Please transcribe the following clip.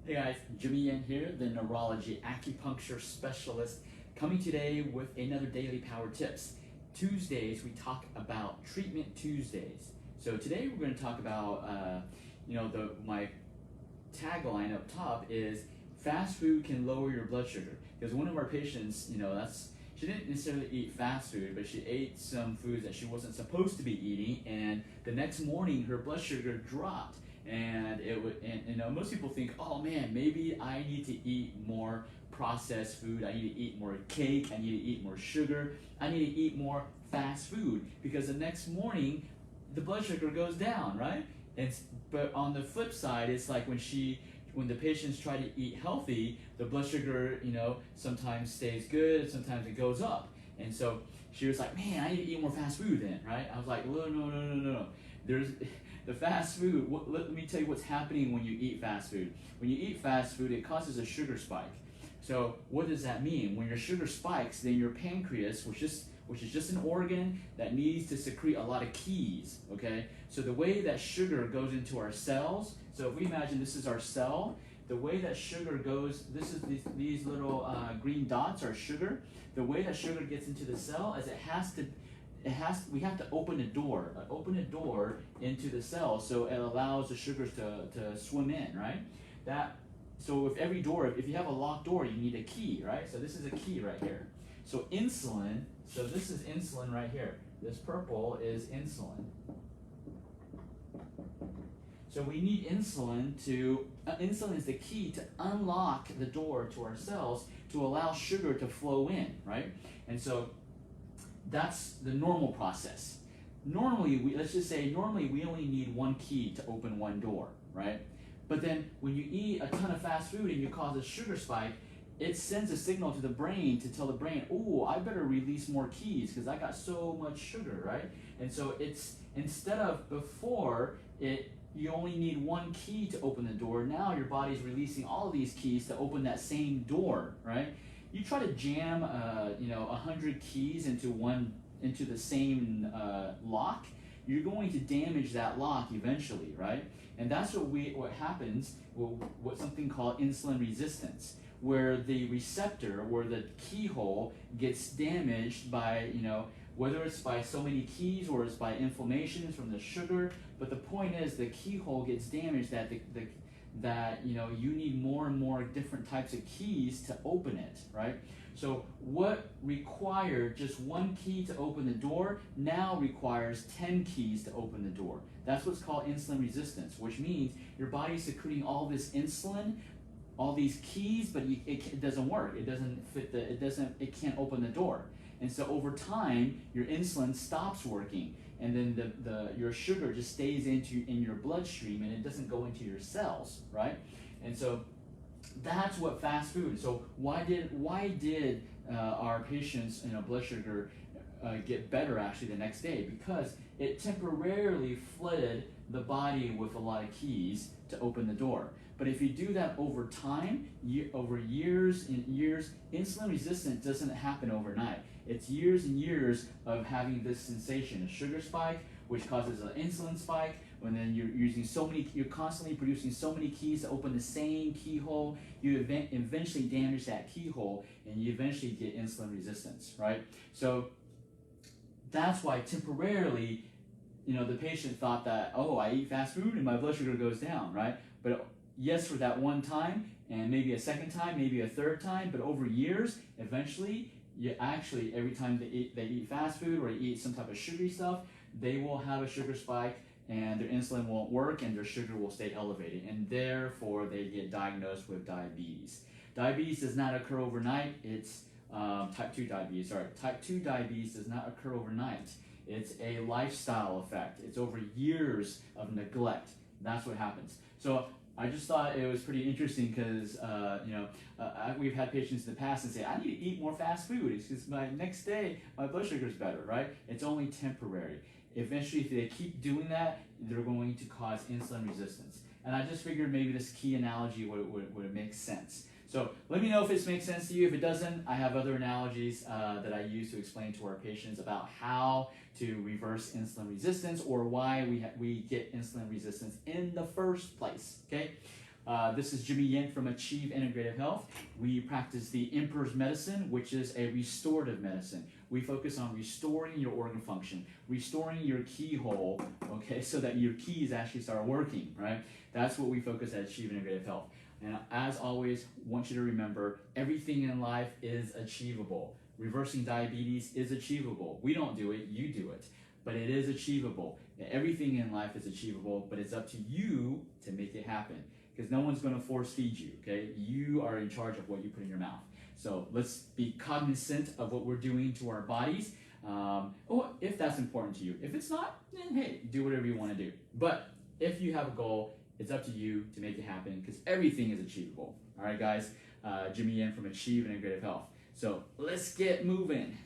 Hey guys, Jimmy Yen here, the neurology acupuncture specialist, coming today with another daily power tips. Tuesdays we talk about treatment Tuesdays. So today we're going to talk about, my tagline up top is fast food can lower your blood sugar. Because one of our patients, she didn't necessarily eat fast food, but she ate some foods that she wasn't supposed to be eating, and the next morning her blood sugar dropped. And most people think, oh man, maybe I need to eat more processed food. I need to eat more cake. I need to eat more sugar. I need to eat more fast food because the next morning the blood sugar goes down, right? But on the flip side, it's like when the patients try to eat healthy, the blood sugar, sometimes stays good, sometimes it goes up. And so she was like, man, I need to eat more fast food then, right? I was like, no. There's the fast food. Let me tell you what's happening when you eat fast food. When you eat fast food, it causes a sugar spike. So what does that mean? When your sugar spikes, then your pancreas, which is just an organ that needs to secrete a lot of keys, okay? So the way that sugar goes into our cells, so if we imagine this is our cell, the way that sugar goes, these little green dots are sugar. The way that sugar gets into the cell is we have to open a door into the cell so it allows the sugars to swim in, right? So if you have a locked door, you need a key, right? So this is a key right here. So insulin, so this is insulin right here. This purple is insulin. So we need insulin insulin is the key to unlock the door to our cells to allow sugar to flow in, right? And so that's the normal process. Normally we only need one key to open one door, right? But then when you eat a ton of fast food and you cause a sugar spike, it sends a signal to the brain to tell the brain, oh, I better release more keys because I got so much sugar, right? And so it's, instead of before, you only need one key to open the door. Now your body's releasing all of these keys to open that same door, right? You try to jam, 100 keys into the same lock, you're going to damage that lock eventually, right? And that's what happens with something called insulin resistance, where the receptor, where the keyhole gets damaged by, whether it's by so many keys or it's by inflammation from the sugar. But the point is the keyhole gets damaged that you need more and more different types of keys to open it, right? So what required just one key to open the door now requires 10 keys to open the door. That's what's called insulin resistance, which means your body's secreting all this insulin, all these keys, but it doesn't work. It doesn't fit it can't open the door. And so over time, your insulin stops working, and then your sugar just stays in your bloodstream, and it doesn't go into your cells, right? And so that's what fast food. So why did our patients' blood sugar get better actually the next day? Because it temporarily flooded the body with a lot of keys to open the door. But if you do that over time, over years and years, insulin resistance doesn't happen overnight. It's years and years of having this sensation, a sugar spike, which causes an insulin spike. When then you're constantly producing so many keys to open the same keyhole, you eventually damage that keyhole, and you eventually get insulin resistance, right? So that's why temporarily, the patient thought that, oh, I eat fast food and my blood sugar goes down, right? But yes, for that one time, and maybe a second time, maybe a third time, but over years, eventually, every time they eat fast food or eat some type of sugary stuff, they will have a sugar spike, and their insulin won't work, and their sugar will stay elevated, and therefore they get diagnosed with diabetes. Diabetes does not occur overnight. It's type 2 diabetes. Sorry, type 2 diabetes does not occur overnight. It's a lifestyle effect. It's over years of neglect. That's what happens. So I just thought it was pretty interesting because, we've had patients in the past and say, I need to eat more fast food. It's just my next day, my blood sugar is better, right? It's only temporary. Eventually, if they keep doing that, they're going to cause insulin resistance. And I just figured maybe this key analogy would make sense. So let me know if this makes sense to you. If it doesn't, I have other analogies that I use to explain to our patients about how to reverse insulin resistance or why we get insulin resistance in the first place, okay? This is Jimmy Yin from Achieve Integrative Health. We practice the Emperor's Medicine, which is a restorative medicine. We focus on restoring your organ function, restoring your keyhole, okay, so that your keys actually start working, right? That's what we focus at Achieve Integrative Health. And as always, want you to remember, everything in life is achievable. Reversing diabetes is achievable. We don't do it, you do it. But it is achievable. Everything in life is achievable, but it's up to you to make it happen. Because no one's going to force feed you, okay? You are in charge of what you put in your mouth. So let's be cognizant of what we're doing to our bodies, if that's important to you. If it's not, then hey, do whatever you want to do. But if you have a goal, it's up to you to make it happen, because everything is achievable. All right, guys? Jimmy Yin from Achieve Integrative Health. So let's get moving.